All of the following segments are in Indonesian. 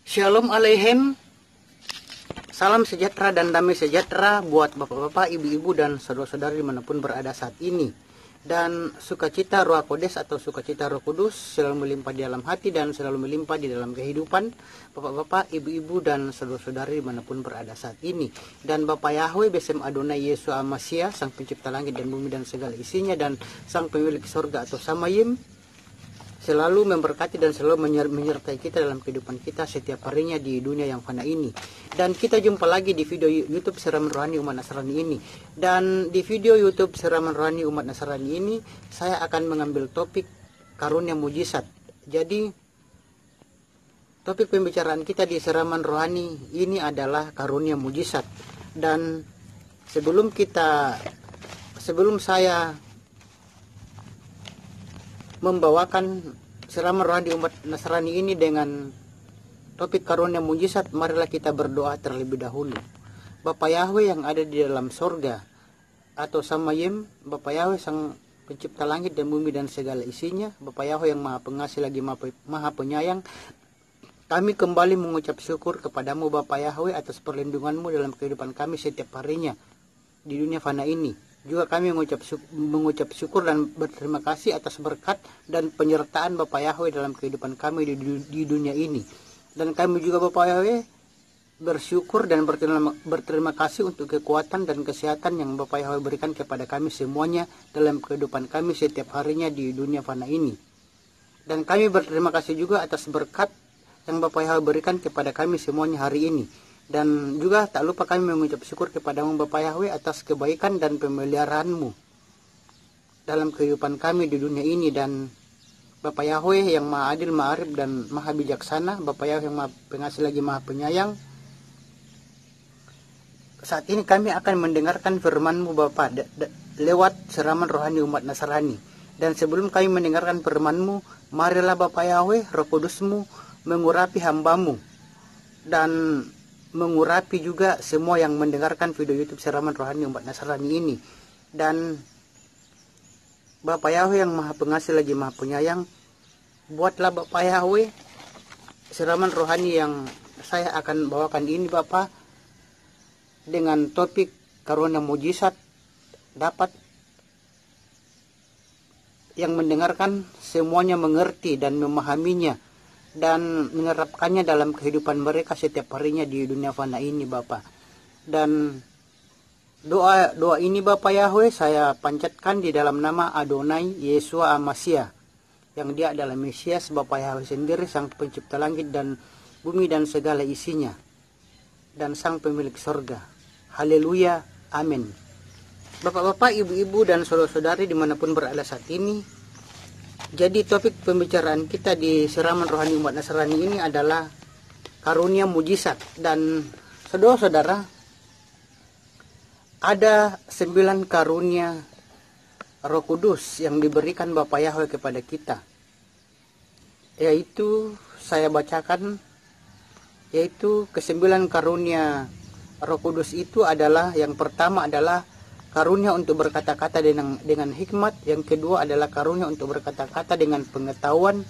Shalom Aleichem. Salam sejahtera dan damai sejahtera buat bapak-bapak, ibu-ibu, dan saudara-saudari dimanapun berada saat ini. Dan sukacita Roh Kodes atau sukacita Roh Kudus selalu melimpah di dalam hati dan selalu melimpah di dalam kehidupan bapak-bapak, ibu-ibu, dan saudara-saudari dimanapun berada saat ini. Dan Bapak Yahweh Besem Adonai Yesus Amasia, Sang Pencipta langit dan bumi dan segala isinya, dan Sang Pemilik sorga atau Samayim, selalu memberkati dan selalu menyertai kita dalam kehidupan kita setiap harinya di dunia yang fana ini. Dan kita jumpa lagi di video YouTube Siraman Rohani Umat Nasrani ini. Dan di video YouTube Siraman Rohani Umat Nasrani ini, saya akan mengambil topik karunia mujizat. Jadi topik pembicaraan kita di Siraman Rohani ini adalah karunia mujizat. Dan sebelum saya membawakan siraman rohani umat Nasrani ini dengan topik karunia mujizat, marilah kita berdoa terlebih dahulu. Bapa Yahweh yang ada di dalam sorga atau Samayim, Bapa Yahweh Sang Pencipta langit dan bumi dan segala isinya, Bapa Yahweh yang Maha Pengasih lagi Maha Penyayang, kami kembali mengucap syukur kepadamu Bapa Yahweh atas perlindunganmu dalam kehidupan kami setiap harinya di dunia fana ini. Juga kami mengucap syukur dan berterima kasih atas berkat dan penyertaan Bapak Yahweh dalam kehidupan kami di dunia ini. Dan kami juga Bapak Yahweh bersyukur dan berterima kasih untuk kekuatan dan kesehatan yang Bapak Yahweh berikan kepada kami semuanya dalam kehidupan kami setiap harinya di dunia fana ini. Dan kami berterima kasih juga atas berkat yang Bapak Yahweh berikan kepada kami semuanya hari ini. Dan juga tak lupa kami mengucap syukur kepadamu Bapak Yahweh atas kebaikan dan pemeliharaanmu dalam kehidupan kami di dunia ini. Dan Bapak Yahweh yang Maha Adil, Maha Arif, dan Maha Bijaksana, Bapak Yahweh yang Maha Pengasih lagi Maha Penyayang, saat ini kami akan mendengarkan firman-Mu Bapak lewat siraman rohani umat Nasrani. Dan sebelum kami mendengarkan firman-Mu, marilah Bapak Yahweh Roh Kudus-Mu mengurapi hamba-Mu dan mengurapi juga semua yang mendengarkan video YouTube siraman rohani umat Nasrani ini. Dan Bapak Yahweh yang Maha Pengasih lagi Maha Penyayang, buatlah Bapak Yahweh siraman rohani yang saya akan bawakan ini Bapak dengan topik karunia mujizat, dapat yang mendengarkan semuanya mengerti dan memahaminya dan menerapkannya dalam kehidupan mereka setiap harinya di dunia fana ini Bapak. Dan doa ini Bapak Yahweh saya panjatkan di dalam nama Adonai Yesus Amasia, yang dia adalah Mesias, Bapak Yahweh sendiri, Sang Pencipta langit dan bumi dan segala isinya, dan Sang Pemilik sorga. Haleluya, amin. Bapak-bapak, ibu-ibu, dan saudara-saudari dimanapun berada saat ini, jadi topik pembicaraan kita di siraman rohani umat Nasrani ini adalah karunia mujizat. Dan saudara-saudara, ada 9 karunia Roh Kudus yang diberikan Bapak Yahweh kepada kita. Yaitu saya bacakan, yaitu ke-9 karunia Roh Kudus itu adalah, yang pertama adalah karunia untuk berkata-kata dengan hikmat, yang kedua adalah karunia untuk berkata-kata dengan pengetahuan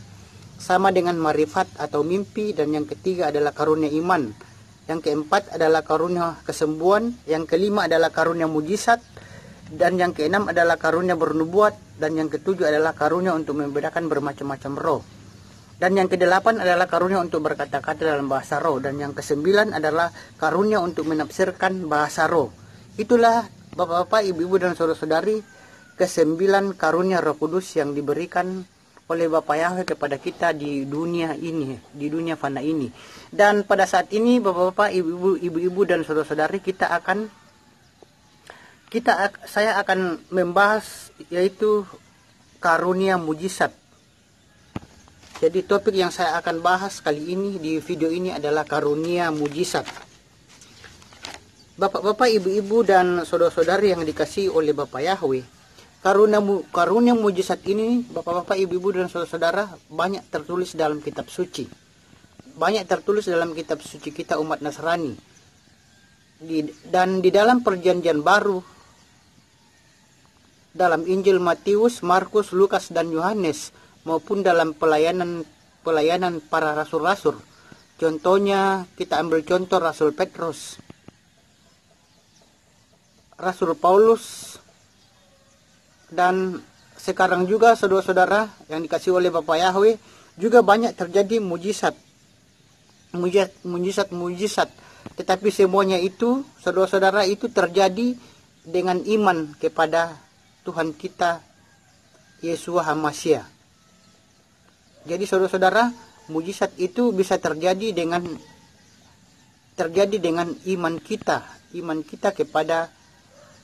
sama dengan marifat atau mimpi, dan yang ketiga adalah karunia iman, yang keempat adalah karunia kesembuhan, yang kelima adalah karunia mujizat, dan yang keenam adalah karunia bernubuat, dan yang ketujuh adalah karunia untuk membedakan bermacam-macam roh, dan yang kedelapan adalah karunia untuk berkata-kata dalam bahasa roh, dan yang kesembilan adalah karunia untuk menafsirkan bahasa roh. Itulah Bapak-bapak, ibu-ibu, dan saudara-saudari, ke-9 karunia Roh Kudus yang diberikan oleh Bapak Yahweh kepada kita di dunia ini, di dunia fana ini. Dan pada saat ini Bapak-bapak, ibu-ibu, dan saudara-saudari, saya akan membahas yaitu karunia mujizat. Jadi topik yang saya akan bahas kali ini di video ini adalah karunia mujizat. Bapak-bapak, ibu-ibu, dan saudara-saudari yang dikasihi oleh Bapak Yahweh, karunia mujizat ini, Bapak-bapak, ibu-ibu, dan saudara-saudara, banyak tertulis dalam kitab suci. Banyak tertulis dalam kitab suci kita umat Nasrani. Dan di dalam perjanjian baru, dalam Injil Matius, Markus, Lukas, dan Yohanes, maupun dalam pelayanan para rasul-rasul, Contohnya kita ambil contoh Rasul Petrus, Rasul Paulus, dan sekarang juga saudara-saudara yang dikasih oleh Bapak Yahweh juga banyak terjadi mujizat. Tetapi semuanya itu saudara-saudara itu terjadi dengan iman kepada Tuhan kita Yesus HaMashiach. Jadi saudara-saudara, mujizat itu bisa terjadi dengan iman kita kepada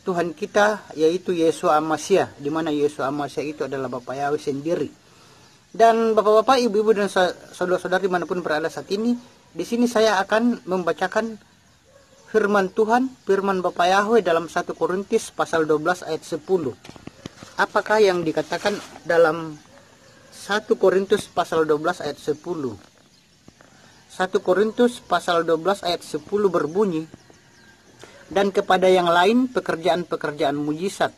Tuhan kita, yaitu Yesus HaMashiach, di mana Yesus HaMashiach itu adalah Bapak Yahweh sendiri. Dan bapak-bapak, ibu-ibu, dan saudara-saudari dimanapun berada saat ini, di sini saya akan membacakan firman Tuhan, firman Bapak Yahweh dalam 1 Korintus pasal 12 ayat 10. Apakah yang dikatakan dalam 1 Korintus pasal 12 ayat 10? 1 Korintus pasal 12 ayat 10 berbunyi, dan kepada yang lain pekerjaan-pekerjaan mujizat,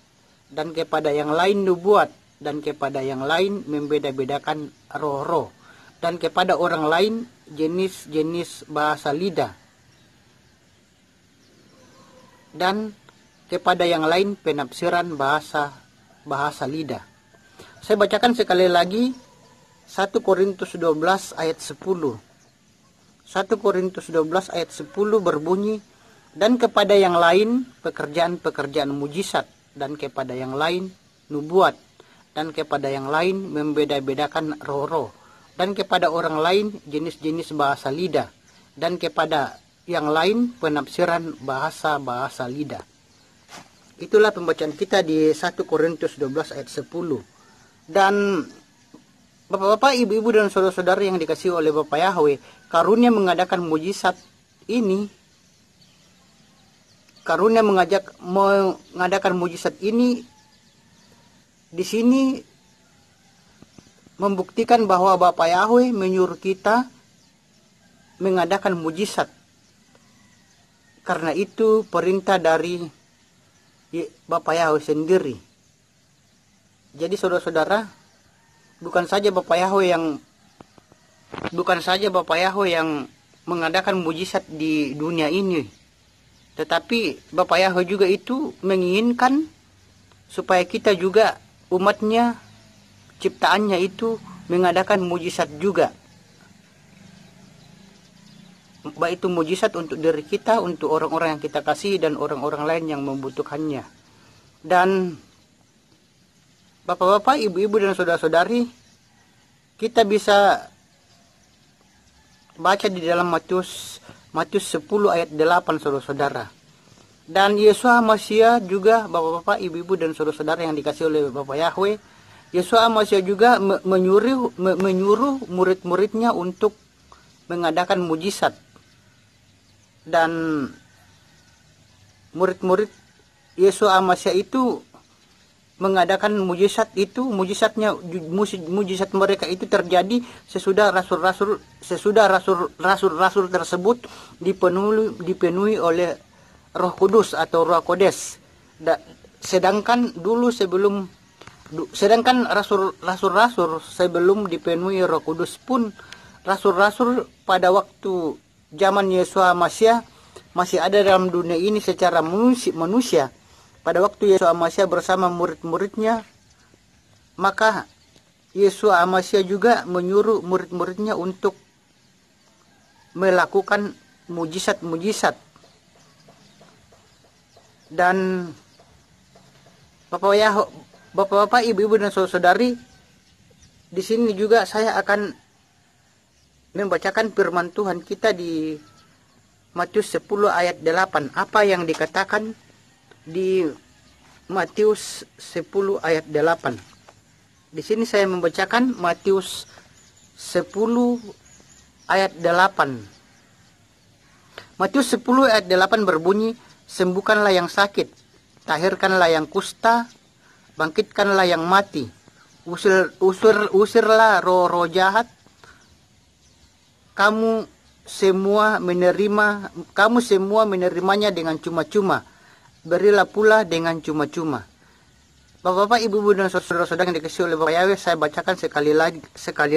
dan kepada yang lain nubuat, dan kepada yang lain membeda-bedakan roh-roh, dan kepada orang lain jenis-jenis bahasa lidah, dan kepada yang lain penafsiran bahasa lidah. Saya bacakan sekali lagi 1 Korintus 12 ayat 10. 1 Korintus 12 ayat 10 berbunyi, dan kepada yang lain pekerjaan-pekerjaan mujizat, dan kepada yang lain nubuat, dan kepada yang lain membeda-bedakan roh-roh, dan kepada orang lain jenis-jenis bahasa lidah, dan kepada yang lain penafsiran bahasa lidah. Itulah pembacaan kita di 1 Korintus 12 ayat 10. Dan bapak-bapak, ibu-ibu, dan saudara-saudara yang dikasihi oleh Bapak Yahweh, karunia mengadakan mujizat ini, di sini membuktikan bahwa Bapak Yahweh menyuruh kita mengadakan mujizat. Karena itu perintah dari Bapak Yahweh sendiri. Jadi saudara-saudara, bukan saja Bapak Yahweh yang mengadakan mujizat di dunia ini, tetapi Bapak Yahweh juga itu menginginkan supaya kita juga, umatnya, ciptaannya itu mengadakan mujizat juga. Baik itu mujizat untuk diri kita, untuk orang-orang yang kita kasih, dan orang-orang lain yang membutuhkannya. Dan bapak-bapak, ibu-ibu, dan saudara-saudari, kita bisa baca di dalam Matius 10 ayat 8, saudara-saudara. Dan Yesus HaMashiach juga, bapak-bapak, ibu-ibu, dan saudara-saudara yang dikasih oleh Bapak Yahweh, Yesus HaMashiach juga menyuruh murid-muridnya untuk mengadakan mujizat. Dan murid-murid Yesus HaMashiach itu mengadakan mujizat mereka itu terjadi sesudah rasul-rasul tersebut dipenuhi oleh Roh Kudus atau Roh Kodes. Sedangkan rasul-rasul sebelum dipenuhi Roh Kudus pun, rasul-rasul pada waktu zaman Yesus HaMashiach masih ada dalam dunia ini secara manusia. Pada waktu Yesus HaMashiach bersama murid-muridnya, maka Yesus HaMashiach juga menyuruh murid-muridnya untuk melakukan mujizat-mujizat. Dan bapak-bapak, ibu-ibu, dan saudara-saudari, di sini juga saya akan membacakan firman Tuhan kita di Matius 10 ayat 8. Apa yang dikatakan di Matius 10 ayat 8. Di sini saya membacakan Matius 10 ayat 8. Matius 10 ayat 8 berbunyi, sembuhkanlah yang sakit, tahirkanlah yang kusta, bangkitkanlah yang mati, usirlah roh-roh jahat. Kamu semua menerimanya dengan cuma-cuma, berilah pula dengan cuma-cuma. Bapak-bapak, ibu-ibu, dan saudara-saudara yang dikasihi oleh Bapak Yahweh, saya bacakan sekali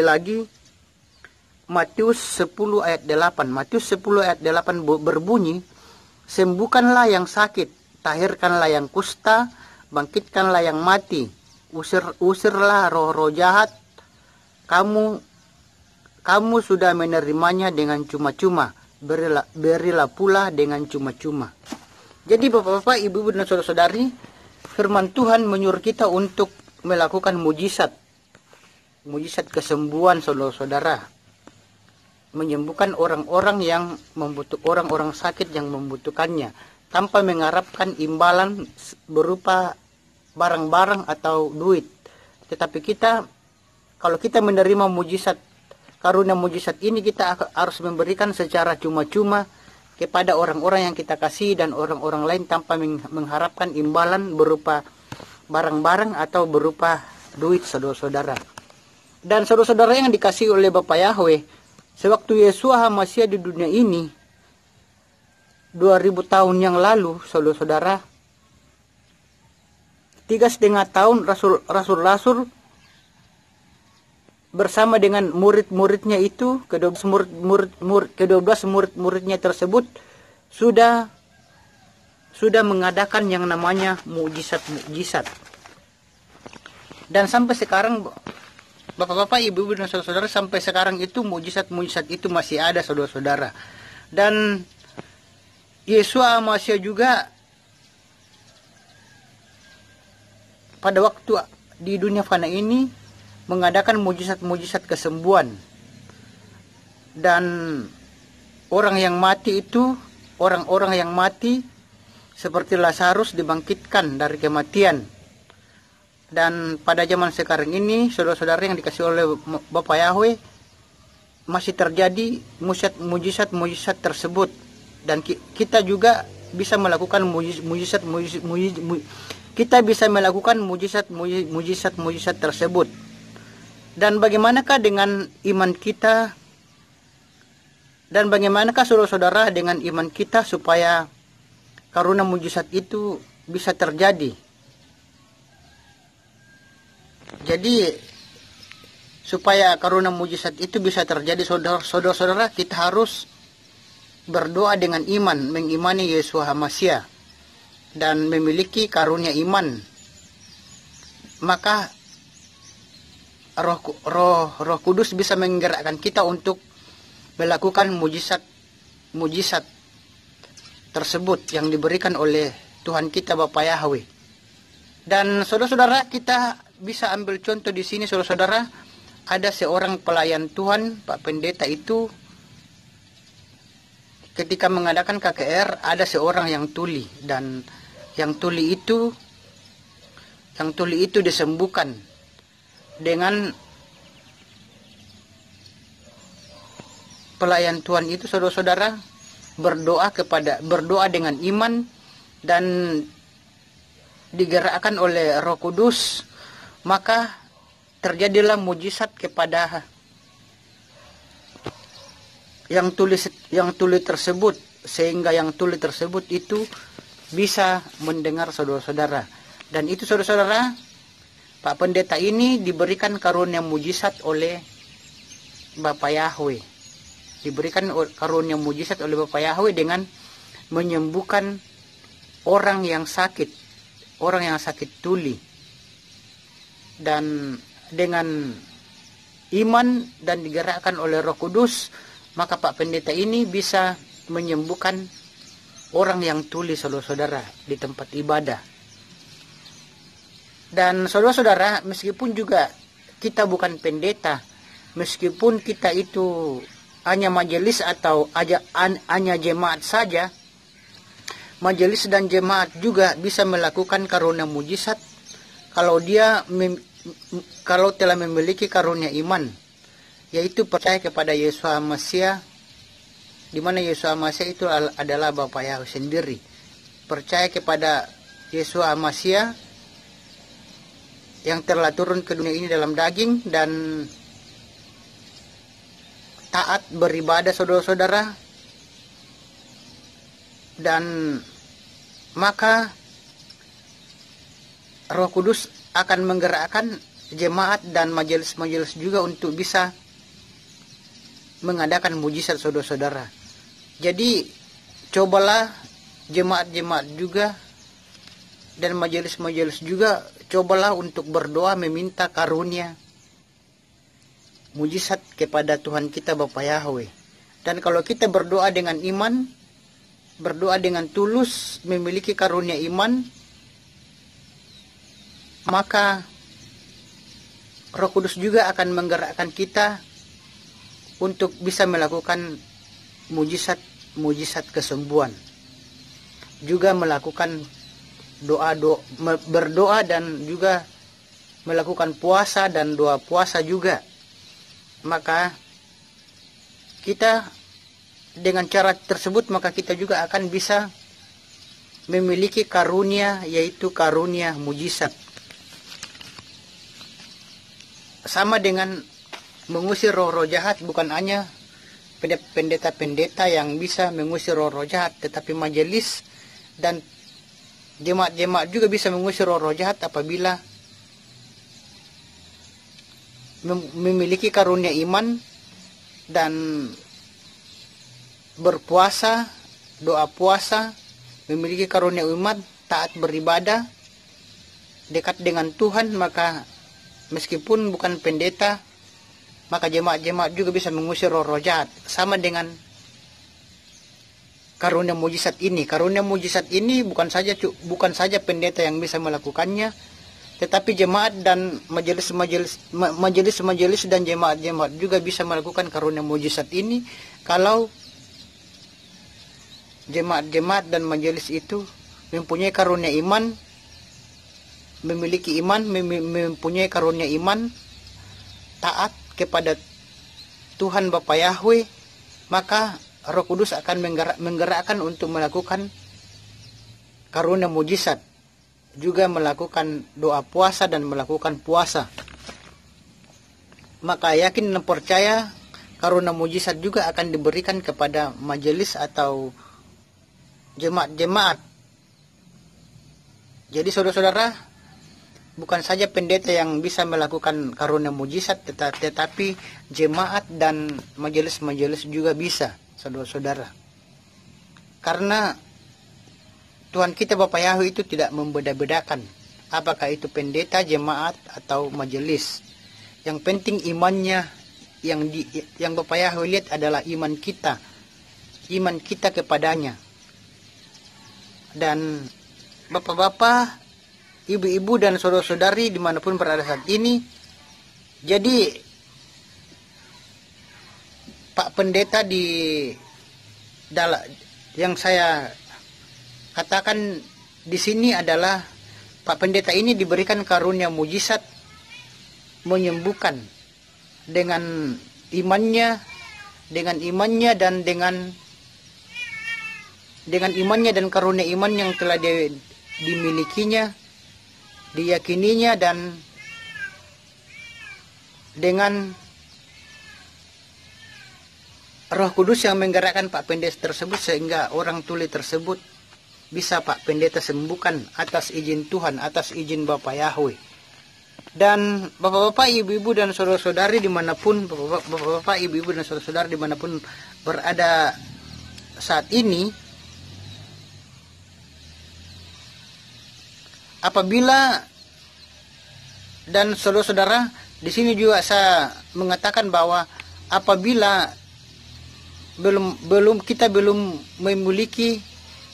lagi Matius 10 ayat 8. Matius 10 ayat 8 berbunyi, sembuhkanlah yang sakit, tahirkanlah yang kusta, bangkitkanlah yang mati, usirlah roh-roh jahat. Kamu sudah menerimanya dengan cuma-cuma, berilah pula dengan cuma-cuma. Jadi bapak-bapak, ibu-ibu dan saudara-saudari, firman Tuhan menyuruh kita untuk melakukan mujizat kesembuhan, saudara-saudara, menyembuhkan orang-orang sakit yang membutuhkannya, tanpa mengharapkan imbalan berupa barang-barang atau duit. Tetapi kalau kita menerima karunia mujizat ini, kita harus memberikan secara cuma-cuma kepada orang-orang yang kita kasih dan orang-orang lain, tanpa mengharapkan imbalan berupa barang-barang atau berupa duit, saudara-saudara. Dan saudara-saudara yang dikasih oleh Bapak Yahweh, sewaktu Yeshua HaMasyiah di dunia ini 2000 tahun yang lalu, saudara-saudara, 3,5 tahun rasul-rasul bersama dengan murid-muridnya itu, kedua-belas murid-muridnya tersebut sudah mengadakan yang namanya mujizat-mujizat. Dan sampai sekarang, bapak-bapak, ibu-ibu dan saudara-saudara, sampai sekarang itu mujizat-mujizat itu masih ada, saudara-saudara. Dan Yeshua HaMasyiah juga pada waktu di dunia fana ini mengadakan mujizat-mujizat kesembuhan. Dan orang-orang yang mati seperti Lazarus dibangkitkan dari kematian. Dan pada zaman sekarang ini, saudara-saudara yang dikasih oleh Bapak Yahweh, masih terjadi mujizat-mujizat tersebut. Dan kita juga bisa melakukan mujizat tersebut. Dan bagaimanakah dengan iman kita? Dan bagaimanakah saudara-saudara dengan iman kita supaya karunia mujizat itu bisa terjadi? Jadi supaya karunia mujizat itu bisa terjadi, saudara-saudara, kita harus berdoa dengan iman, mengimani Yeshua HaMasyiah dan memiliki karunia iman. Maka Roh Kudus bisa menggerakkan kita untuk melakukan mujizat tersebut yang diberikan oleh Tuhan kita Bapak Yahweh. Dan saudara-saudara, kita bisa ambil contoh di sini, saudara-saudara. Ada seorang pelayan Tuhan, Pak Pendeta itu, ketika mengadakan KKR, ada seorang yang tuli, dan yang tuli itu disembuhkan dengan pelayan Tuhan itu, saudara-saudara, berdoa dengan iman dan digerakkan oleh Roh Kudus, maka terjadilah mujizat kepada yang tuli tersebut, sehingga yang tuli tersebut itu bisa mendengar, saudara-saudara. Dan itu, saudara-saudara, Pak Pendeta ini diberikan karunia mujizat oleh Bapak Yahweh. Diberikan karunia mujizat oleh Bapak Yahweh dengan menyembuhkan orang yang sakit tuli. Dan dengan iman dan digerakkan oleh Roh Kudus, maka Pak Pendeta ini bisa menyembuhkan orang yang tuli, saudara-saudara, di tempat ibadah. Dan saudara-saudara, meskipun juga kita bukan pendeta, meskipun kita itu hanya majelis atau hanya jemaat saja, majelis dan jemaat juga bisa melakukan karunia mujizat kalau telah memiliki karunia iman, yaitu percaya kepada Yeshua HaMasyiah, di mana Yeshua HaMasyiah itu adalah Bapak Yahweh sendiri. Percaya kepada Yeshua HaMasyiah yang telah turun ke dunia ini dalam daging, dan taat beribadah, saudara-saudara. Dan maka Roh Kudus akan menggerakkan jemaat dan majelis-majelis juga untuk bisa mengadakan mujizat, saudara-saudara. Jadi cobalah jemaat-jemaat juga dan majelis-majelis juga, cobalah untuk berdoa meminta karunia mujizat kepada Tuhan kita Bapa Yahweh. Dan kalau kita berdoa dengan iman, berdoa dengan tulus, memiliki karunia iman, maka Roh Kudus juga akan menggerakkan kita untuk bisa melakukan mujizat kesembuhan. Juga melakukan berdoa dan juga melakukan puasa dan doa puasa juga. Maka kita dengan cara tersebut, maka kita juga akan bisa memiliki karunia, yaitu karunia mujizat. Sama dengan mengusir roh-roh jahat, bukan hanya pendeta-pendeta yang bisa mengusir roh-roh jahat, tetapi majelis dan jemaat-jemaat juga bisa mengusir roh-roh jahat apabila memiliki karunia iman dan berpuasa, doa puasa, memiliki karunia iman, taat beribadah, dekat dengan Tuhan. Maka meskipun bukan pendeta, maka jemaat-jemaat juga bisa mengusir roh-roh jahat. Sama dengan karunia mujizat ini. Karunia mujizat ini bukan saja pendeta yang bisa melakukannya, tetapi jemaat dan majelis dan jemaat-jemaat juga bisa melakukan karunia mujizat ini kalau jemaat-jemaat dan majelis itu mempunyai karunia iman, memiliki iman, mempunyai karunia iman, taat kepada Tuhan Bapa Yahweh, maka Roh Kudus akan menggerakkan untuk melakukan karunia mujizat, juga melakukan doa puasa dan melakukan puasa. Maka yakin dan percaya karunia mujizat juga akan diberikan kepada majelis atau jemaat-jemaat. Jadi saudara-saudara, bukan saja pendeta yang bisa melakukan karunia mujizat, tetapi jemaat dan majelis-majelis juga bisa, saudara-saudara. Karena Tuhan kita Bapa Yahweh itu tidak membeda-bedakan apakah itu pendeta, jemaat atau majelis. Yang penting imannya, yang Bapa Yahweh lihat adalah iman kita kepadanya. Dan bapak-bapak, ibu-ibu dan saudara-saudari dimanapun berada saat ini, jadi Pak Pendeta yang saya katakan di sini adalah Pak Pendeta ini diberikan karunia mujizat menyembuhkan dengan imannya dan dengan imannya dan karunia iman yang telah dimilikinya, diyakininya, dan dengan Roh Kudus yang menggerakkan Pak Pendeta tersebut, sehingga orang tuli tersebut bisa Pak Pendeta sembuhkan atas izin Tuhan, atas izin Bapa Yahweh. Dan bapak-bapak, ibu-ibu dan saudara-saudari dimanapun berada saat ini, apabila dan saudara-saudara, di sini juga saya mengatakan bahwa apabila kita belum memiliki,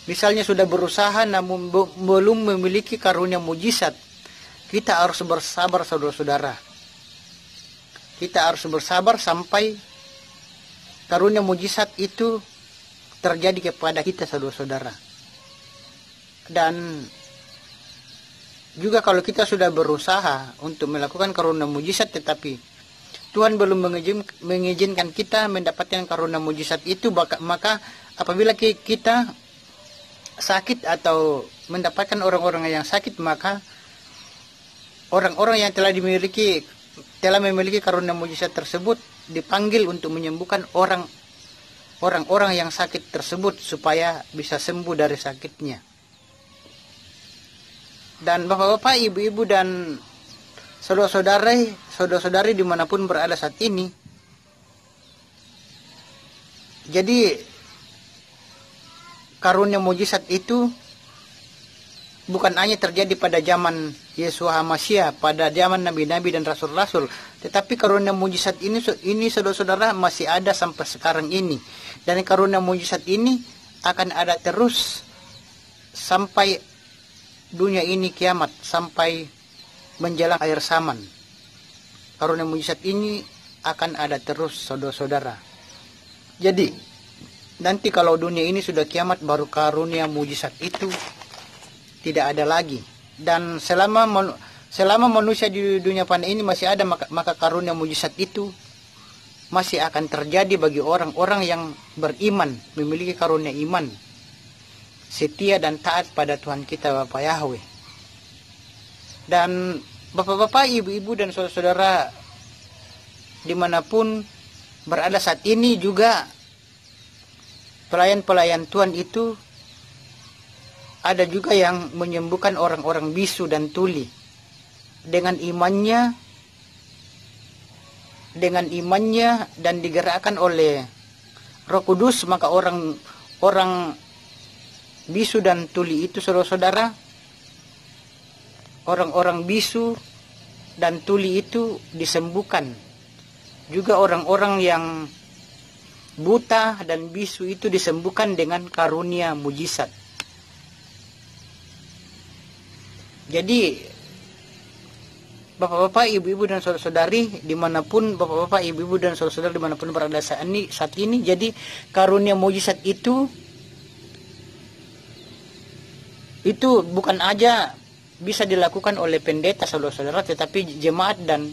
misalnya sudah berusaha namun belum memiliki karunia mujizat, kita harus bersabar, saudara-saudara. Kita harus bersabar sampai karunia mujizat itu terjadi kepada kita, saudara-saudara. Dan juga kalau kita sudah berusaha untuk melakukan karunia mujizat, tetapi Tuhan belum mengizinkan kita mendapatkan karunia mujizat itu, maka apabila kita sakit atau mendapatkan orang-orang yang sakit, maka orang-orang yang telah memiliki karunia mujizat tersebut dipanggil untuk menyembuhkan orang-orang yang sakit tersebut supaya bisa sembuh dari sakitnya. Dan bapak-bapak, ibu-ibu dan saudara-saudari dimanapun berada saat ini, Jadi karunia mujizat itu bukan hanya terjadi pada zaman Yesus Hamasiah, pada zaman nabi-nabi dan rasul-rasul, tetapi karunia mujizat ini saudara-saudara masih ada sampai sekarang ini. Dan karunia mujizat ini akan ada terus sampai dunia ini kiamat, sampai menjelang akhir zaman. Karunia mujizat ini akan ada terus saudara-saudara. Jadi nanti kalau dunia ini sudah kiamat, baru karunia mujizat itu tidak ada lagi. Dan selama manusia di dunia fana ini masih ada, maka karunia mujizat itu masih akan terjadi bagi orang-orang yang beriman, memiliki karunia iman, setia dan taat pada Tuhan kita Bapa Yahweh. Dan bapak-bapak, ibu-ibu dan saudara-saudara dimanapun berada saat ini juga, pelayan-pelayan Tuhan itu ada juga yang menyembuhkan orang-orang bisu dan tuli. Dengan imannya dan digerakkan oleh Roh Kudus, maka orang bisu dan tuli itu saudara-saudara, orang-orang bisu dan tuli itu disembuhkan. Juga orang-orang yang buta dan bisu itu disembuhkan dengan karunia mujizat. Jadi bapak-bapak, ibu-ibu dan saudara-saudari dimanapun, bapak-bapak, ibu-ibu dan saudara-saudari dimanapun berada saat ini, jadi karunia mujizat itu bukan aja bisa dilakukan oleh pendeta saudara-saudara, tetapi jemaat dan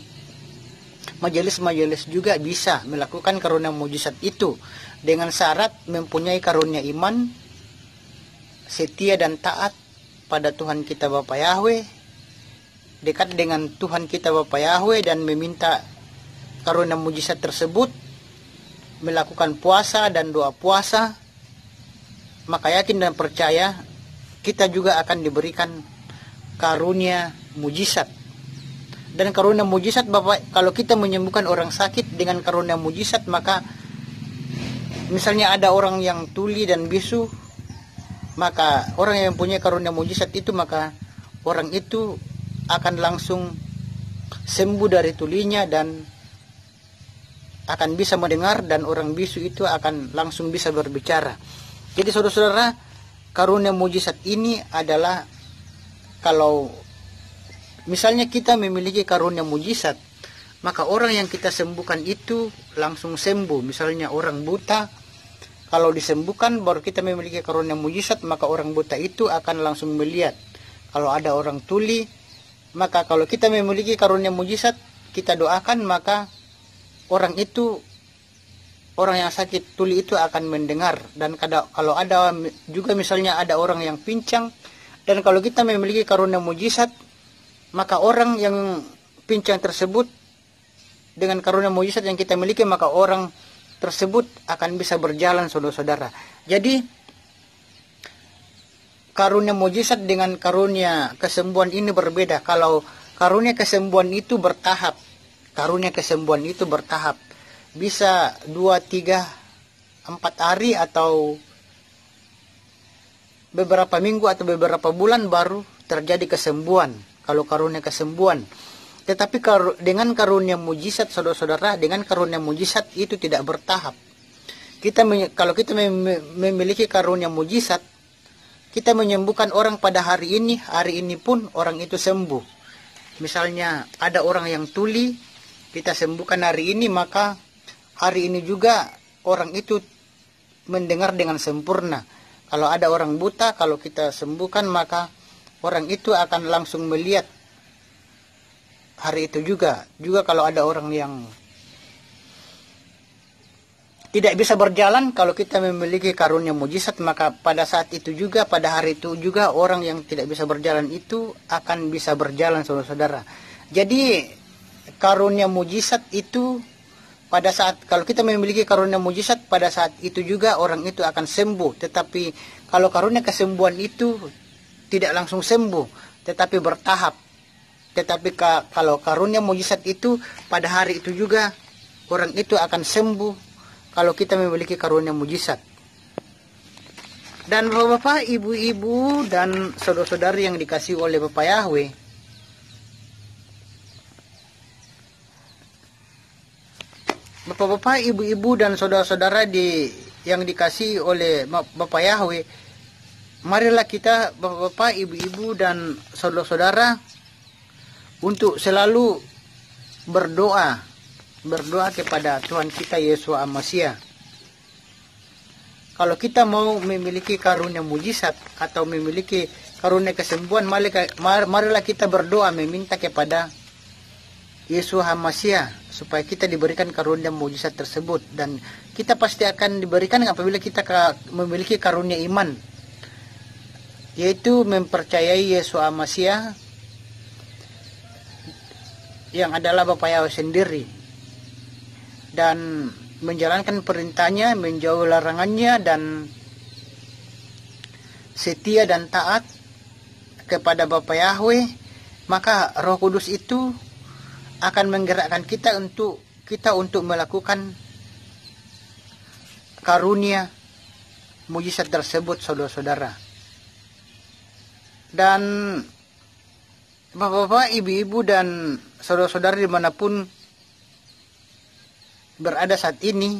majelis-majelis juga bisa melakukan karunia mujizat itu dengan syarat mempunyai karunia iman, setia dan taat pada Tuhan kita Bapa Yahweh, dekat dengan Tuhan kita Bapa Yahweh dan meminta karunia mujizat tersebut, melakukan puasa dan doa puasa, maka yakin dan percaya kita juga akan diberikan karunia mujizat. Dan karunia mujizat, Bapak, kalau kita menyembuhkan orang sakit dengan karunia mujizat, maka misalnya ada orang yang tuli dan bisu, maka orang yang punya karunia mujizat itu, maka orang itu akan langsung sembuh dari tulinya dan akan bisa mendengar, dan orang bisu itu akan langsung bisa berbicara. Jadi saudara-saudara, karunia mujizat ini adalah, kalau misalnya kita memiliki karunia mujizat, maka orang yang kita sembuhkan itu langsung sembuh. Misalnya orang buta, kalau disembuhkan baru kita memiliki karunia mujizat, maka orang buta itu akan langsung melihat. Kalau ada orang tuli, maka kalau kita memiliki karunia mujizat, kita doakan, maka orang yang sakit tuli itu akan mendengar. Dan kalau ada juga misalnya ada orang yang pincang, dan kalau kita memiliki karunia mujizat, maka orang yang pincang tersebut dengan karunia mujizat yang kita miliki, maka orang tersebut akan bisa berjalan saudara-saudara. Jadi karunia mujizat dengan karunia kesembuhan ini berbeda. Kalau karunia kesembuhan itu bertahap, bisa 2, 3, 4 hari atau beberapa minggu atau beberapa bulan baru terjadi kesembuhan, kalau karunia kesembuhan. Tetapi dengan karunia mujizat saudara-saudara, dengan karunia mujizat itu tidak bertahap. Kalau kita memiliki karunia mujizat, kita menyembuhkan orang pada hari ini pun orang itu sembuh. Misalnya ada orang yang tuli, kita sembuhkan hari ini, maka hari ini juga orang itu mendengar dengan sempurna. Kalau ada orang buta, kalau kita sembuhkan, maka orang itu akan langsung melihat hari itu juga. Juga kalau ada orang yang tidak bisa berjalan, kalau kita memiliki karunia mujizat, maka pada saat itu juga, pada hari itu juga, orang yang tidak bisa berjalan itu akan bisa berjalan saudara-saudara. Jadi karunia mujizat itu pada saat, kalau kita memiliki karunia mujizat, pada saat itu juga orang itu akan sembuh. Tetapi kalau karunia kesembuhan itu tidak langsung sembuh, tetapi bertahap. Tetapi kalau karunia mujizat itu pada hari itu juga orang itu akan sembuh kalau kita memiliki karunia mujizat. Dan bapak-bapak, ibu-ibu, dan saudara-saudari yang dikasihi oleh Bapak Yahweh, bapak-bapak, ibu-ibu, dan saudara-saudara yang dikasihi oleh Bapak Yahweh, marilah kita, bapak-bapak, ibu-ibu, dan saudara-saudara, untuk selalu berdoa kepada Tuhan kita Yesus Al-Masih. Kalau kita mau memiliki karunia mujizat atau memiliki karunia kesembuhan, marilah kita berdoa meminta kepada Yesus Al-Masih supaya kita diberikan karunia mujizat tersebut. Dan kita pasti akan diberikan apabila kita memiliki karunia iman, yaitu mempercayai Yesus Al-Masih yang adalah Bapak Yahweh sendiri, dan menjalankan perintahnya, menjauhi larangannya, dan setia dan taat kepada Bapak Yahweh. Maka Roh Kudus itu akan menggerakkan kita untuk melakukan karunia mujizat tersebut, saudara-saudara. Dan bapak-bapak, ibu-ibu, dan saudara-saudara dimanapun berada saat ini,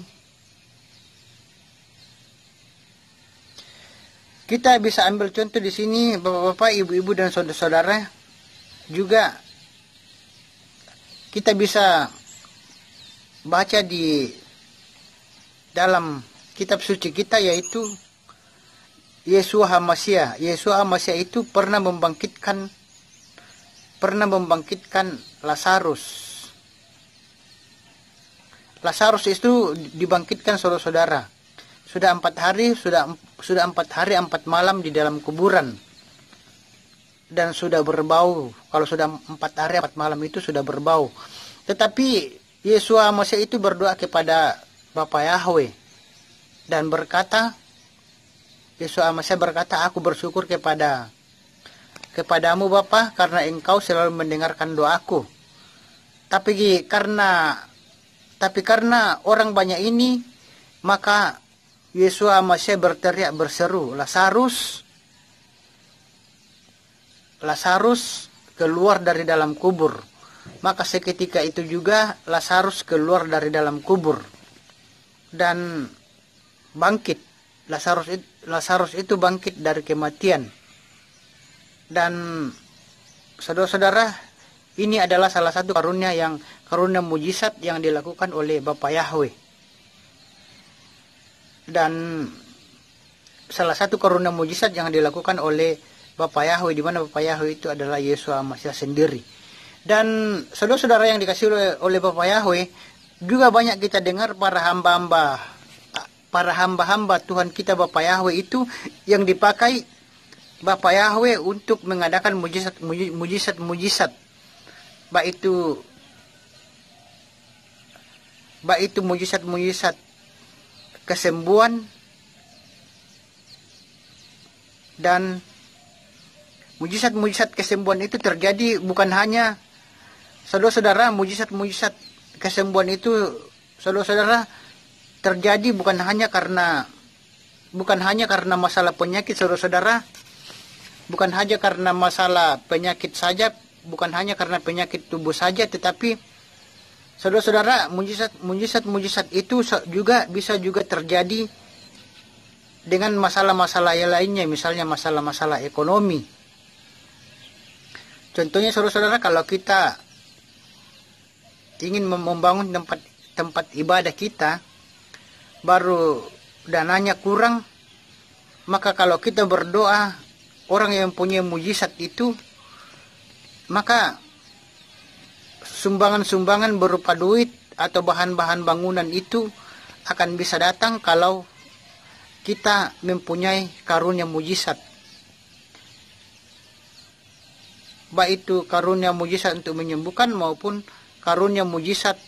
kita bisa ambil contoh di sini, bapak-bapak, ibu-ibu, dan saudara-saudara. Juga kita bisa baca di dalam kitab suci kita, yaitu Yesus Al-Masih. Yesus Al-Masih itu pernah membangkitkan Lazarus. Lazarus itu dibangkitkan, saudara-saudara. Sudah 4 hari, sudah 4 hari 4 malam di dalam kuburan, dan sudah berbau. Kalau sudah 4 hari 4 malam itu sudah berbau. Tetapi Yesus Al-Masih itu berdoa kepada Bapak Yahweh dan berkata, Yesus Al-Masih berkata, aku bersyukur kepadamu Bapa, karena engkau selalu mendengarkan doaku. Tapi karena orang banyak ini, maka Yesus Al-Masih berteriak berseru, Lazarus, keluar dari dalam kubur. Maka seketika itu juga Lazarus keluar dari dalam kubur dan bangkit. Lazarus itu bangkit dari kematian. Dan saudara-saudara, ini adalah salah satu karunia mujizat yang dilakukan oleh Bapak Yahweh. Dan salah satu karunia mujizat yang dilakukan oleh Bapak Yahweh, di mana Bapak Yahweh itu adalah Yesus Al-Masih sendiri. Dan saudara-saudara yang dikasihi oleh Bapak Yahweh, juga banyak kita dengar para hamba-hamba Tuhan kita Bapak Yahweh itu yang dipakai Bapak Yahweh untuk mengadakan mujizat-mujizat. Baik itu mujizat-mujizat kesembuhan, dan mujizat-mujizat kesembuhan itu terjadi bukan hanya, saudara-saudara, mujizat-mujizat kesembuhan itu, saudara-saudara, terjadi bukan hanya karena masalah penyakit, saudara-saudara, bukan hanya karena masalah penyakit saja, bukan hanya karena penyakit tubuh saja, tetapi saudara-saudara, mujizat-mujizat itu juga bisa terjadi dengan masalah-masalah yang lainnya, misalnya masalah-masalah ekonomi. Contohnya, saudara-saudara, kalau kita ingin membangun tempat ibadah kita, baru dananya kurang, maka kalau kita berdoa, orang yang punya mujizat itu, maka sumbangan-sumbangan berupa duit atau bahan-bahan bangunan itu akan bisa datang kalau kita mempunyai karunia mujizat. Baik itu karunia mujizat untuk menyembuhkan maupun karunia mujizat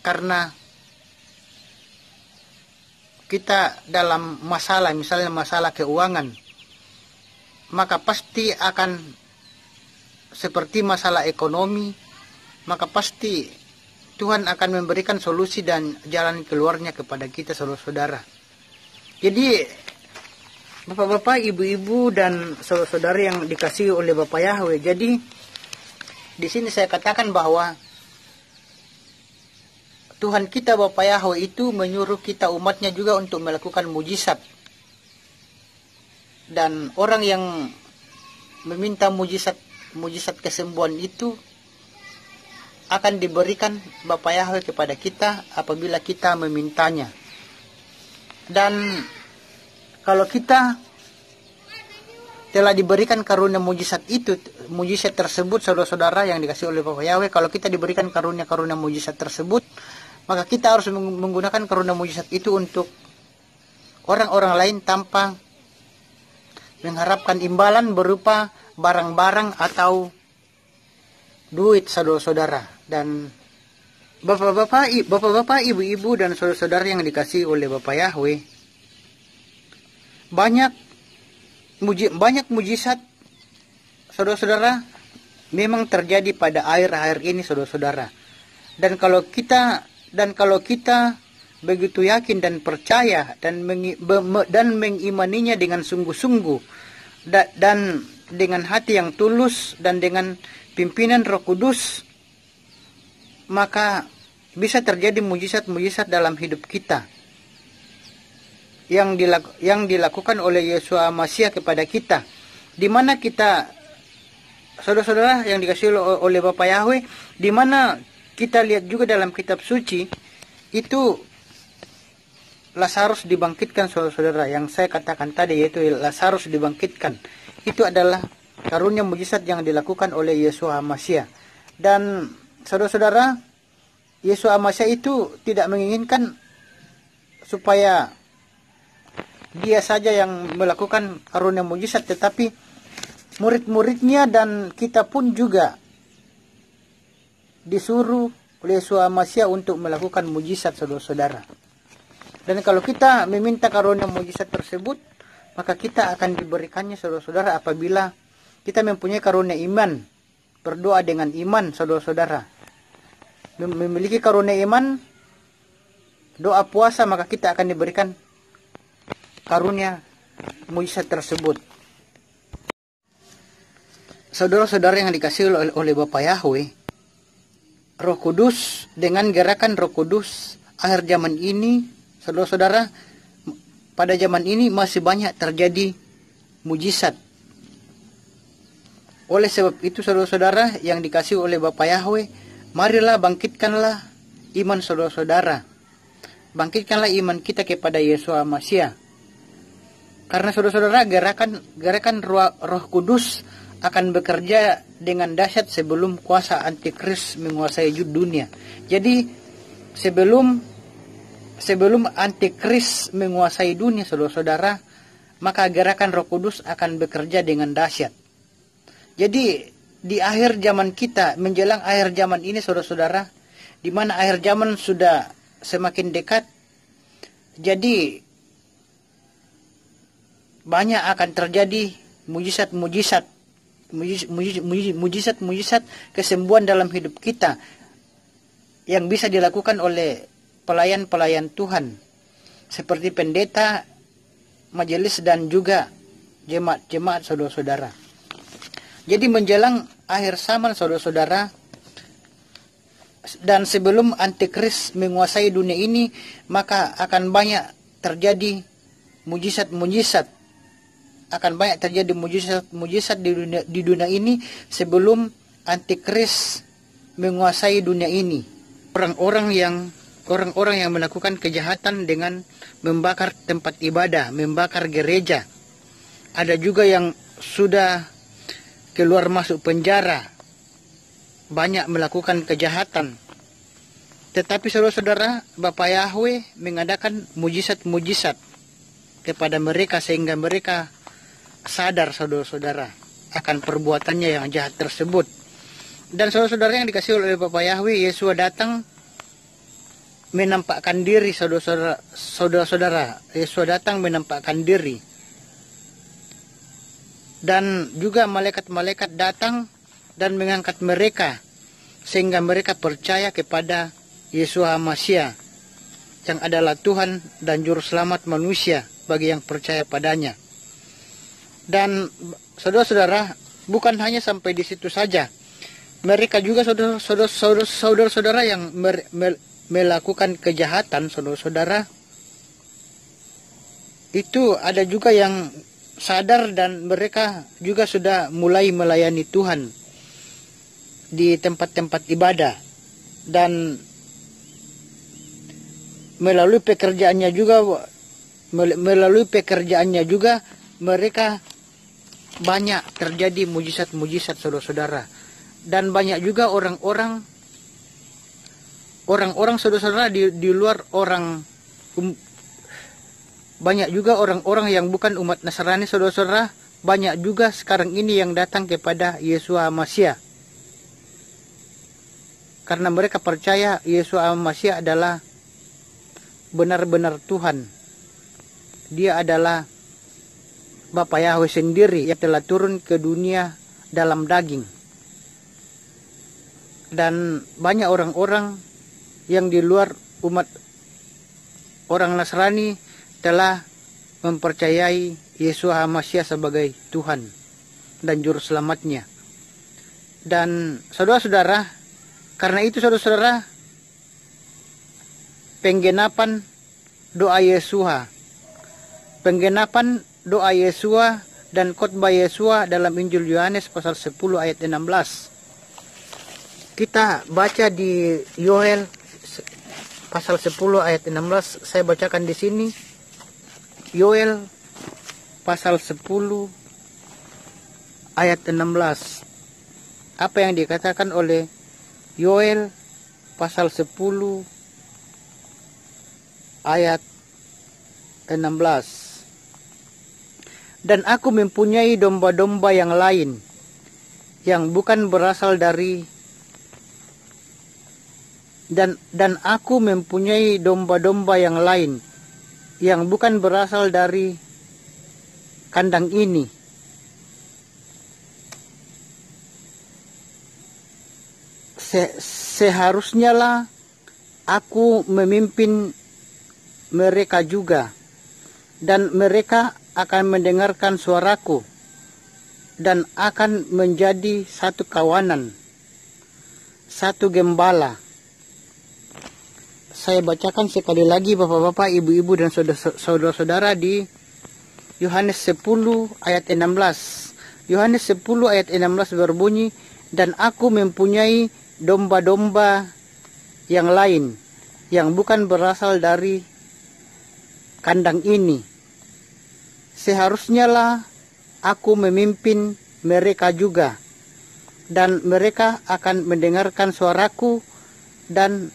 karena kita dalam masalah, misalnya masalah keuangan, maka pasti akan seperti masalah ekonomi, maka pasti Tuhan akan memberikan solusi dan jalan keluarnya kepada kita, saudara-saudara. Jadi Bapak-bapak, ibu-ibu, dan saudara-saudara yang dikasihi oleh Bapak Yahweh. Jadi di sini saya katakan bahwa Tuhan kita Bapak Yahweh itu menyuruh kita umatnya juga untuk melakukan mujizat. Dan orang yang meminta mujizat kesembuhan itu akan diberikan Bapak Yahweh kepada kita apabila kita memintanya. Dan kalau kita telah diberikan karunia mujizat itu, mujizat tersebut, saudara-saudara yang dikasih oleh Bapak Yahweh, kalau kita diberikan karunia-karunia mujizat tersebut, maka kita harus menggunakan karunia mujizat itu untuk orang-orang lain tanpa mengharapkan imbalan berupa barang-barang atau duit, saudara-saudara. Dan bapak-bapak, ibu-ibu, dan saudara-saudara yang dikasih oleh Bapak Yahweh, banyak mujizat, saudara-saudara, memang terjadi pada akhir-akhir ini, saudara-saudara. Dan kalau kita begitu yakin dan percaya dan mengimaninya dengan sungguh-sungguh dan dengan hati yang tulus dan dengan pimpinan Roh Kudus, maka bisa terjadi mujizat-mujizat dalam hidup kita yang dilakukan oleh Yesus Masiah kepada kita, di mana kita, saudara-saudara yang dikasihi oleh Bapak Yahweh, di mana kita lihat juga dalam kitab suci itu Lazarus dibangkitkan, saudara-saudara, yang saya katakan tadi, yaitu Lazarus dibangkitkan. Itu adalah karunia mujizat yang dilakukan oleh Yesus Masiah. Dan saudara-saudara, Yesus Masiah itu tidak menginginkan supaya dia saja yang melakukan karunia mujizat, tetapi murid-muridnya dan kita pun juga disuruh oleh Yesus Masiah untuk melakukan mujizat, saudara-saudara. Dan kalau kita meminta karunia mujizat tersebut, maka kita akan diberikannya, saudara-saudara, apabila kita mempunyai karunia iman, berdoa dengan iman, saudara-saudara. Memiliki karunia iman, doa puasa, maka kita akan diberikan karunia mujizat tersebut. Saudara-saudara yang dikasihi oleh Bapak Yahweh, Roh Kudus, dengan gerakan Roh Kudus akhir zaman ini, saudara-saudara, pada zaman ini masih banyak terjadi mujizat. Oleh sebab itu, saudara-saudara yang dikasihi oleh Bapak Yahweh, marilah bangkitkanlah iman saudara-saudara. Bangkitkanlah iman kita kepada Yesus Masiah. Karena saudara-saudara, gerakan Roh Kudus akan bekerja dengan dahsyat sebelum kuasa antikris menguasai dunia. Jadi sebelum antikris menguasai dunia, saudara-saudara, maka gerakan Roh Kudus akan bekerja dengan dahsyat. Jadi di akhir zaman kita, menjelang akhir zaman ini, saudara-saudara, di mana akhir zaman sudah semakin dekat, jadi banyak akan terjadi mujizat kesembuhan dalam hidup kita yang bisa dilakukan oleh pelayan-pelayan Tuhan seperti pendeta, majelis, dan juga jemaat-jemaat, saudara-saudara. Jadi menjelang akhir zaman, saudara-saudara, dan sebelum antikris menguasai dunia ini, maka akan banyak terjadi mujizat-mujizat. Akan banyak terjadi mujizat di dunia ini sebelum antikris menguasai dunia ini. Orang-orang yang melakukan kejahatan dengan membakar tempat ibadah, membakar gereja. Ada juga yang sudah keluar masuk penjara, banyak melakukan kejahatan. Tetapi saudara-saudara, Bapak Yahweh mengadakan mujizat-mujizat kepada mereka sehingga mereka sadar, saudara-saudara, akan perbuatannya yang jahat tersebut. Dan saudara-saudara yang dikasihi oleh Bapak Yahweh, Yesus datang menampakkan diri, saudara-saudara. Yesus datang menampakkan diri. Dan juga malaikat-malaikat datang dan mengangkat mereka sehingga mereka percaya kepada Yesus HaMasiah yang adalah Tuhan dan Juru Selamat manusia bagi yang percaya padanya. Dan saudara-saudara, bukan hanya sampai di situ saja. Mereka juga saudara-saudara yang melakukan kejahatan, saudara-saudara, itu ada juga yang sadar dan mereka juga sudah mulai melayani Tuhan di tempat-tempat ibadah. Dan melalui pekerjaannya juga mereka banyak terjadi mujizat-mujizat, saudara-saudara. Dan banyak juga orang-orang saudara-saudara di luar banyak juga orang-orang yang bukan umat Nasrani, saudara-saudara, banyak juga sekarang ini yang datang kepada Yesus HaMasiah. Karena mereka percaya Yesus HaMasiah adalah benar-benar Tuhan. Dia adalah Bapa Yahweh sendiri yang telah turun ke dunia dalam daging. Dan banyak orang-orang yang di luar umat orang Nasrani telah mempercayai Yesus HaMasiah sebagai Tuhan dan Juru Selamatnya. Dan saudara-saudara, karena itu saudara-saudara, penggenapan doa Yesua, penggenapan doa Yesua dan khotbah Yesua dalam Injil Yohanes pasal 10 ayat 16. Kita baca di Yoel pasal 10 ayat 16. Saya bacakan di sini. Yoel pasal 10 ayat 16. Apa yang dikatakan oleh Yoel pasal 10 ayat 16. Dan aku mempunyai domba-domba yang lain yang bukan berasal dari dan aku mempunyai domba-domba yang lain yang bukan berasal dari kandang ini. Seharusnya lah aku memimpin mereka juga, dan mereka akan mendengarkan suaraku dan akan menjadi satu kawanan, satu gembala. Saya bacakan sekali lagi bapak-bapak, ibu-ibu dan saudara-saudara di Yohanes 10 ayat 16. Yohanes 10 ayat 16 berbunyi, dan aku mempunyai domba-domba yang lain yang bukan berasal dari kandang ini. Seharusnya lah aku memimpin mereka juga, dan mereka akan mendengarkan suaraku dan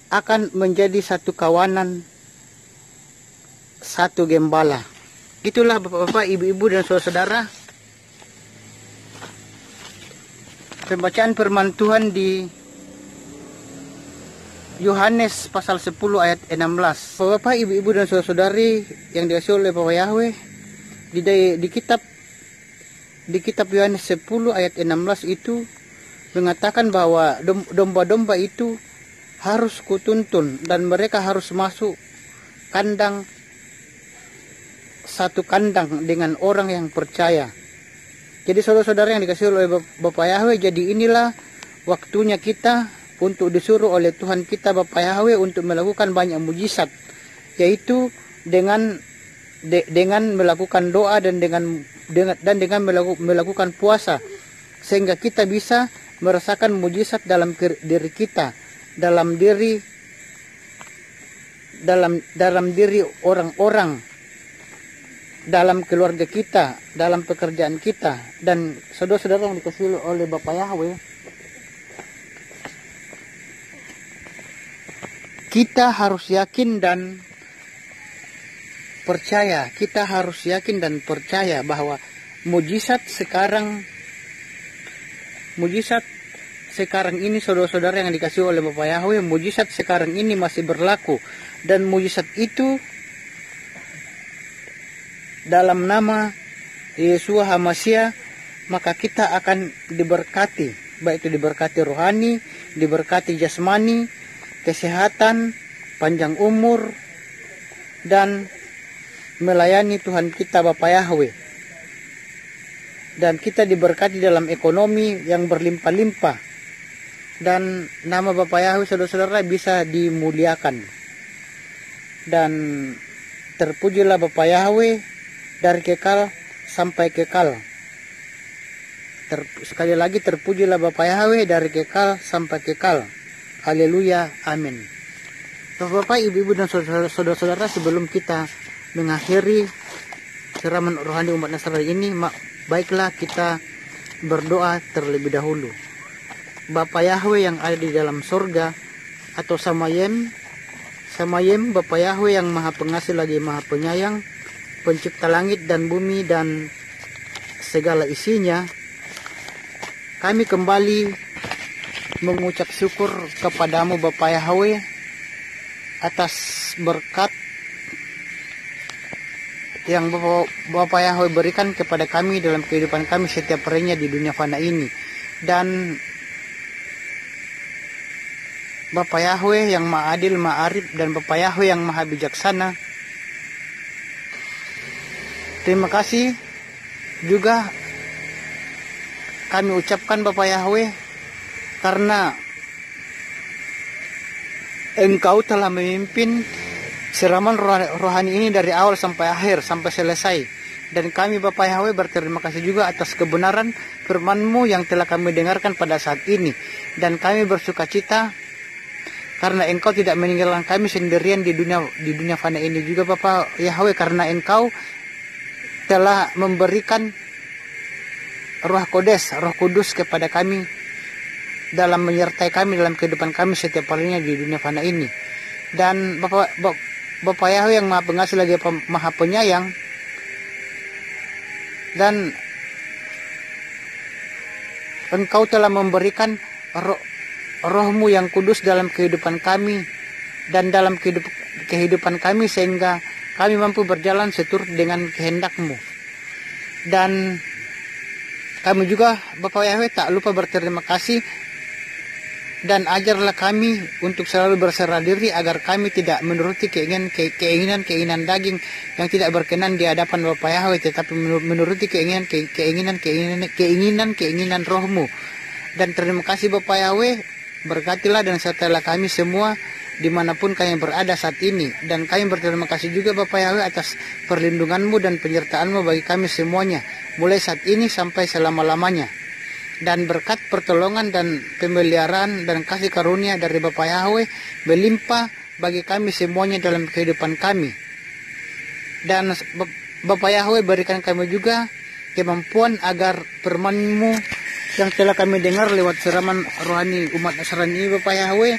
akan menjadi satu kawanan, satu gembala. Itulah bapak-bapak, ibu-ibu dan saudara-saudara, pembacaan firman Tuhan di Yohanes pasal 10 ayat 16. Bapak, ibu-ibu dan saudara-saudari yang dikasihi oleh Bapak Yahweh, di kitab Yohanes 10 ayat 16 itu mengatakan bahwa domba-domba itu harus kutuntun dan mereka harus masuk kandang, satu kandang dengan orang yang percaya. Jadi saudara-saudara yang dikasihi oleh Bapak Yahweh, jadi inilah waktunya kita untuk disuruh oleh Tuhan kita Bapak Yahweh untuk melakukan banyak mujizat, yaitu dengan melakukan doa dan dengan melakukan puasa, sehingga kita bisa merasakan mujizat dalam diri kita, dalam diri orang-orang, dalam keluarga kita, dalam pekerjaan kita. Dan saudara-saudara yang dikasihi oleh Bapak Yahweh, kita harus yakin dan percaya. Kita harus yakin dan percaya bahwa mujizat sekarang ini saudara-saudara yang dikasihi oleh Bapak Yahweh, mujizat sekarang ini masih berlaku, dan mujizat itu dalam nama Yesus HaMasiah, maka kita akan diberkati, baik itu diberkati rohani, diberkati jasmani, kesehatan, panjang umur, dan melayani Tuhan kita Bapa Yahweh. Dan kita diberkati dalam ekonomi yang berlimpah-limpah. Dan nama Bapa Yahweh saudara-saudara bisa dimuliakan. Dan terpujilah Bapa Yahweh dari kekal sampai kekal. Sekali lagi terpujilah Bapa Yahweh dari kekal sampai kekal. Haleluya, amin. Bapak, ibu-ibu dan saudara-saudara, sebelum kita mengakhiri siraman rohani umat Nasrani ini, baiklah kita berdoa terlebih dahulu. Bapa Yahweh yang ada di dalam sorga, atau Samayem, Bapa Yahweh yang maha pengasih lagi maha penyayang, pencipta langit dan bumi dan segala isinya, kami kembali mengucap syukur kepadamu Bapa Yahweh atas berkat yang Bapa Yahweh berikan kepada kami dalam kehidupan kami setiap harinya di dunia fana ini. Dan Bapa Yahweh yang maha adil, maha arif, dan Bapa Yahweh yang maha bijaksana, terima kasih juga kami ucapkan Bapa Yahweh karena Engkau telah memimpin siraman rohani ini dari awal sampai akhir, sampai selesai. Dan kami Bapa Yahweh berterima kasih juga atas kebenaran firman-Mu yang telah kami dengarkan pada saat ini. Dan kami bersuka cita karena Engkau tidak meninggalkan kami sendirian di dunia fana ini juga Bapa Yahweh, karena Engkau telah memberikan Roh Kudus kepada kami dalam menyertai kami dalam kehidupan kami setiap harinya di dunia fana ini. Dan Bapa Yahweh yang maha pengasih lagi maha penyayang, dan Engkau telah memberikan Roh-Mu yang kudus dalam kehidupan kami dan dalam kehidupan kami, sehingga kami mampu berjalan seturut dengan kehendak-Mu. Dan kami juga Bapa Yahweh tak lupa berterima kasih, dan ajarlah kami untuk selalu berserah diri agar kami tidak menuruti keinginan daging yang tidak berkenan di hadapan Bapa Yahweh, tetapi menuruti keinginan Roh-Mu. Dan terima kasih Bapa Yahweh, berkatilah dan sertailah kami semua dimanapun kami berada saat ini. Dan kami berterima kasih juga Bapa Yahweh atas perlindungan-Mu dan penyertaan-Mu bagi kami semuanya, mulai saat ini sampai selama-lamanya. Dan berkat pertolongan dan pemeliharaan dan kasih karunia dari Bapa Yahweh melimpah bagi kami semuanya dalam kehidupan kami. Dan Bapa Yahweh berikan kami juga kemampuan agar firman-Mu yang telah kami dengar lewat siraman rohani umat Nasrani ini Bapa Yahweh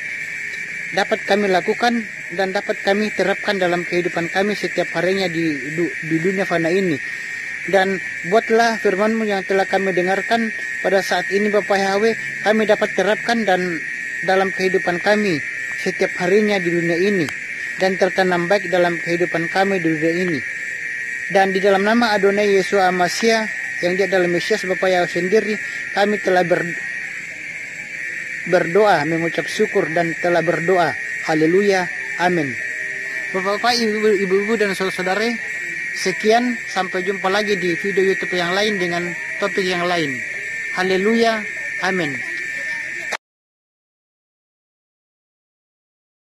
dapat kami lakukan dan dapat kami terapkan dalam kehidupan kami setiap harinya di dunia fana ini. Dan buatlah firman-Mu yang telah kami dengarkan pada saat ini Bapa Yahweh, kami dapat terapkan dan dalam kehidupan kami setiap harinya di dunia ini, dan tertanam baik dalam kehidupan kami di dunia ini. Dan di dalam nama Adonai Yesus Amasia yang dia adalah Mesias Bapa Yahweh sendiri, kami telah berdoa, mengucap syukur dan telah berdoa. Haleluya, amin. Bapak-bapak, ibu-ibu dan saudara-saudara, sekian, sampai jumpa lagi di video YouTube yang lain dengan topik yang lain. Haleluya, amin.